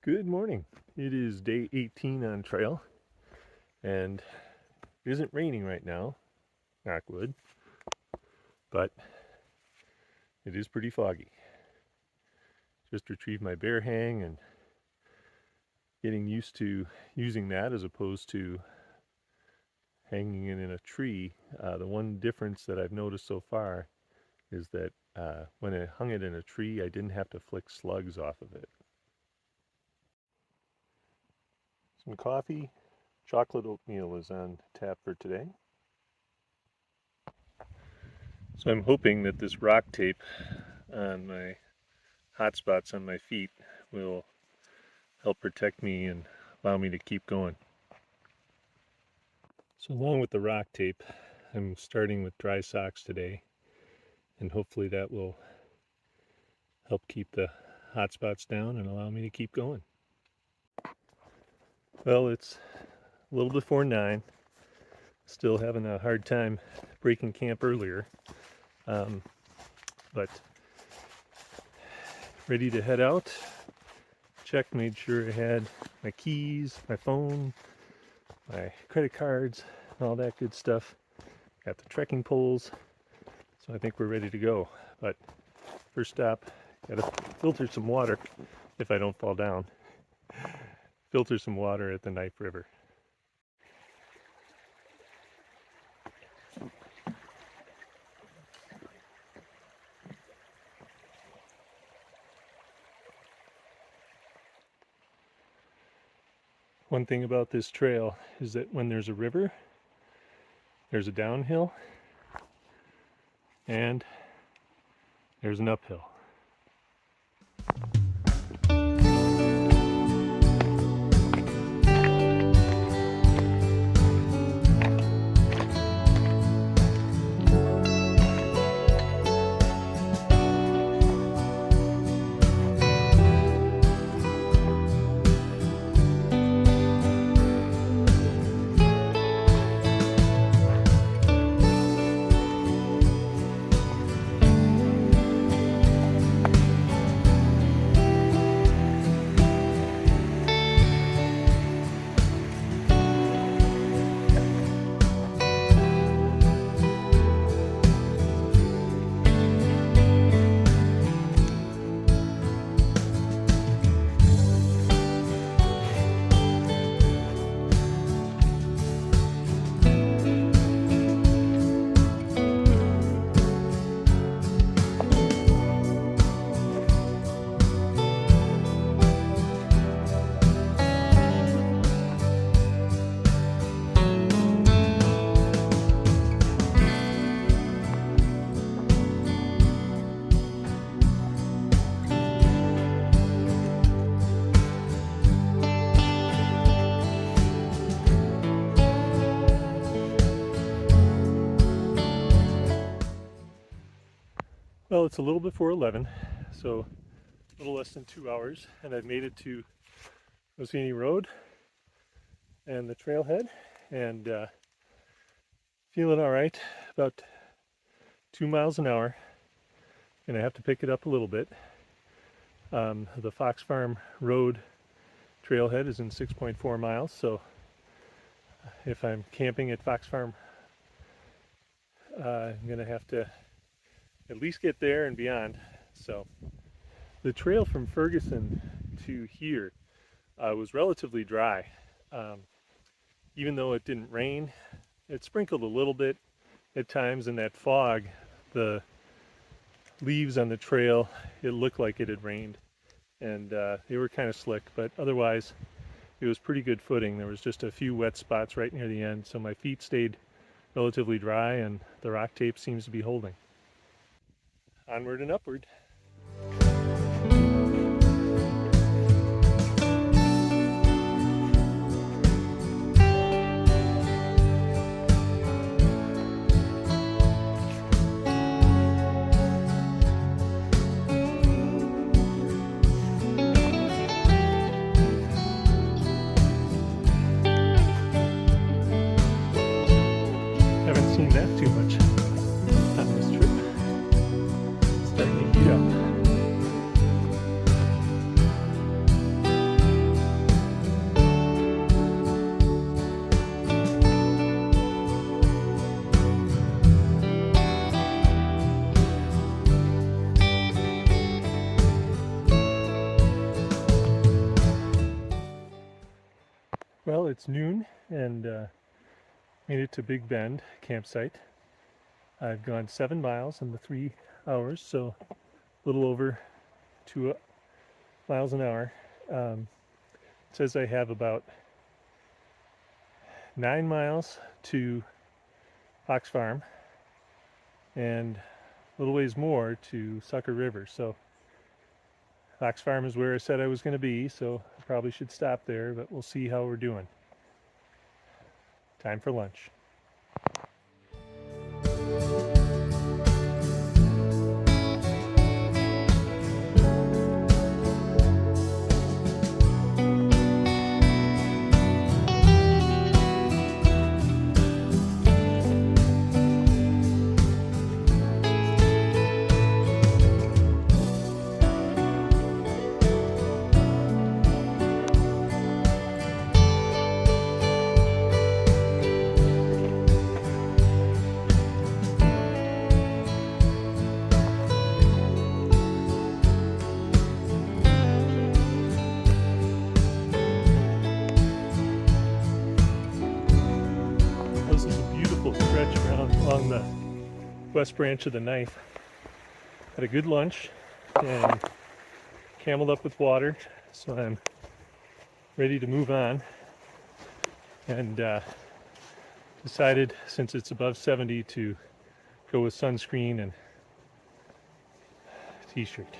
Good morning. It is day 18 on trail, and it isn't raining right now, knock wood, but it is pretty foggy. Just retrieved my bear hang and getting used to using that as opposed to hanging it in a tree. The one difference that I've noticed so far is that when I hung it in a tree, I didn't have to flick slugs off of it. Some coffee, chocolate oatmeal is on tap for today. So I'm hoping that this rock tape on my hot spots on my feet will help protect me and allow me to keep going. So along with the rock tape, I'm starting with dry socks today, and hopefully that will help keep the hot spots down and allow me to keep going. Well, it's a little before 9. Still having a hard time breaking camp earlier, but ready to head out. Made sure I had my keys, my phone, my credit cards, and all that good stuff. Got the trekking poles, so I think we're ready to go. But first stop, gotta filter some water if I don't fall down. Filter some water at the Knife River. One thing about this trail is that when there's a river, there's a downhill and there's an uphill. Well, it's a little before 11, so a little less than 2 hours, and I've made it to Rossini Road and the trailhead, and feeling all right. About 2 miles an hour. Gonna have to pick it up a little bit. The Fox Farm Road trailhead is in 6.4 miles, so if I'm camping at Fox Farm, I'm gonna have to at least get there and beyond. So the trail from Ferguson to here was relatively dry. Even though it didn't rain, it sprinkled a little bit at times, and that fog, the leaves on the trail, it looked like it had rained, and they were kind of slick, but otherwise it was pretty good footing. There was just a few wet spots right near the end, so my feet stayed relatively dry and the rock tape seems to be holding. Onward and upward. Haven't seen that too much on this trip. Starting to heat up. Well, it's noon and made it to Big Bend campsite. I've gone 7 miles in the 3 hours, so a little over 2 miles an hour. It says I have about 9 miles to Fox Farm and a little ways more to Sucker River. So Fox Farm is where I said I was going to be, so I probably should stop there, but we'll see how we're doing. Time for lunch. This is a beautiful stretch along the west branch of the knife. Had a good lunch and cameled up with water, so I'm ready to move on. And decided, since it's above 70, to go with sunscreen and t-shirt.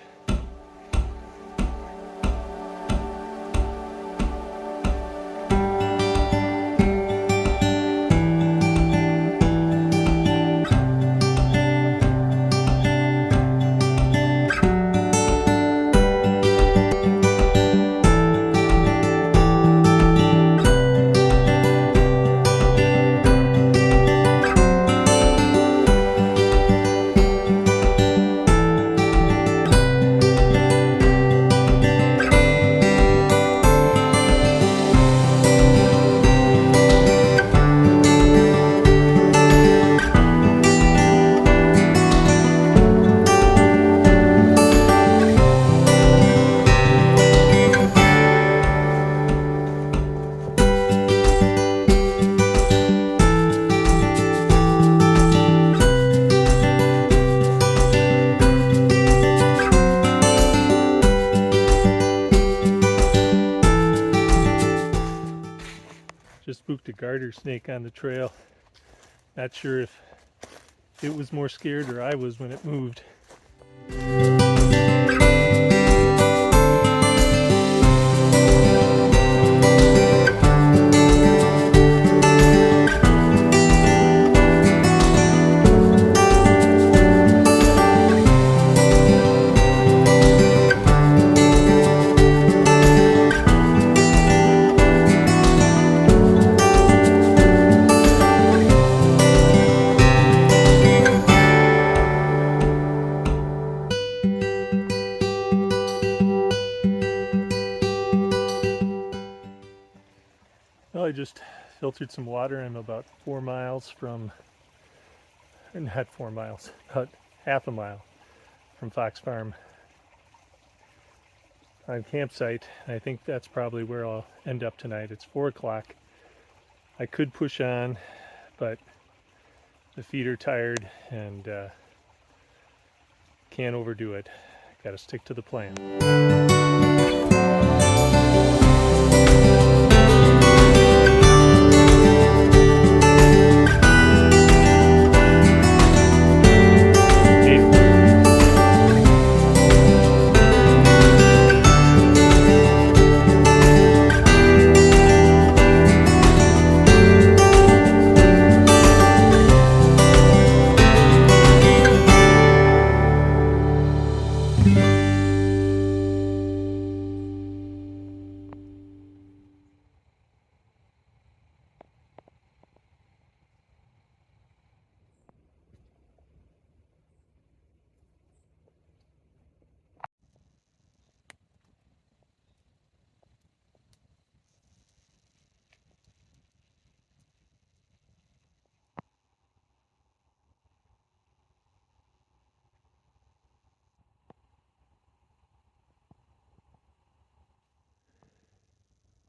Just spooked a garter snake on the trail. Not sure if it was more scared or I was when it moved. Well, I just filtered some water. I'm about 4 miles from, not 4 miles, about half a mile from Fox Farm on campsite. I think that's probably where I'll end up tonight. It's 4 o'clock. I could push on, but the feet are tired and can't overdo it. Got to stick to the plan.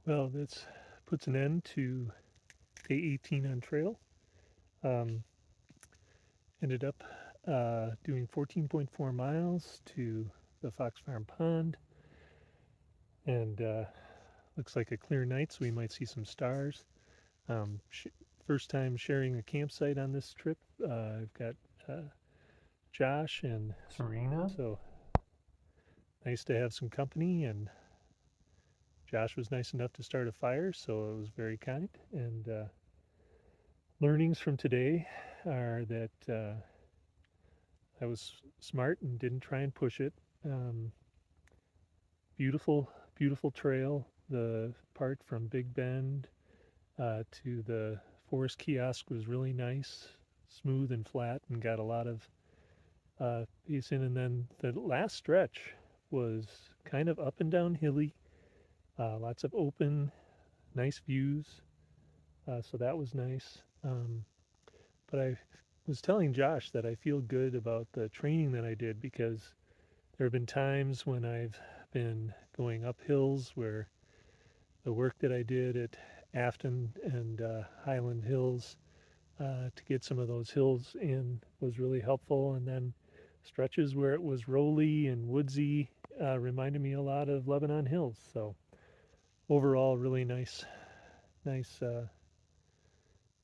Well, it's puts an end to day 18 on trail. Um, Ended up doing 14.4 miles to the Fox Farm Pond, and looks like a clear night, so we might see some stars. Um, First time sharing a campsite on this trip. I've got Josh and Serena, so nice to have some company, and Josh was nice enough to start a fire, so it was very kind. And learnings from today are that I was smart and didn't try and push it. Um, Beautiful, beautiful trail. The part from Big Bend to the Forest Kiosk was really nice, smooth and flat, and got a lot of pace in. And then the last stretch was kind of up and down hilly, lots of open, nice views. So that was nice. But I was telling Josh that I feel good about the training that I did, because there have been times when I've been going up hills where the work that I did at Afton and Highland Hills to get some of those hills in was really helpful. And then stretches where it was rolly and woodsy reminded me a lot of Lebanon Hills. So overall, really nice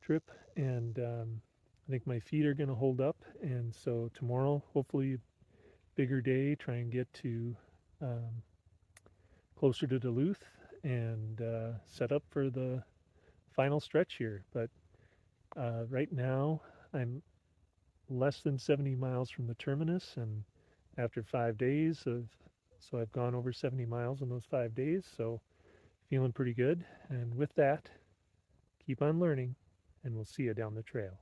trip. And I think my feet are going to hold up. And so tomorrow, hopefully, bigger day. Try and get to closer to Duluth and set up for the final stretch here. But right now, I'm less than 70 miles from the terminus, and after 5 days so I've gone over 70 miles in those 5 days, so feeling pretty good. And with that, keep on learning, and we'll see you down the trail.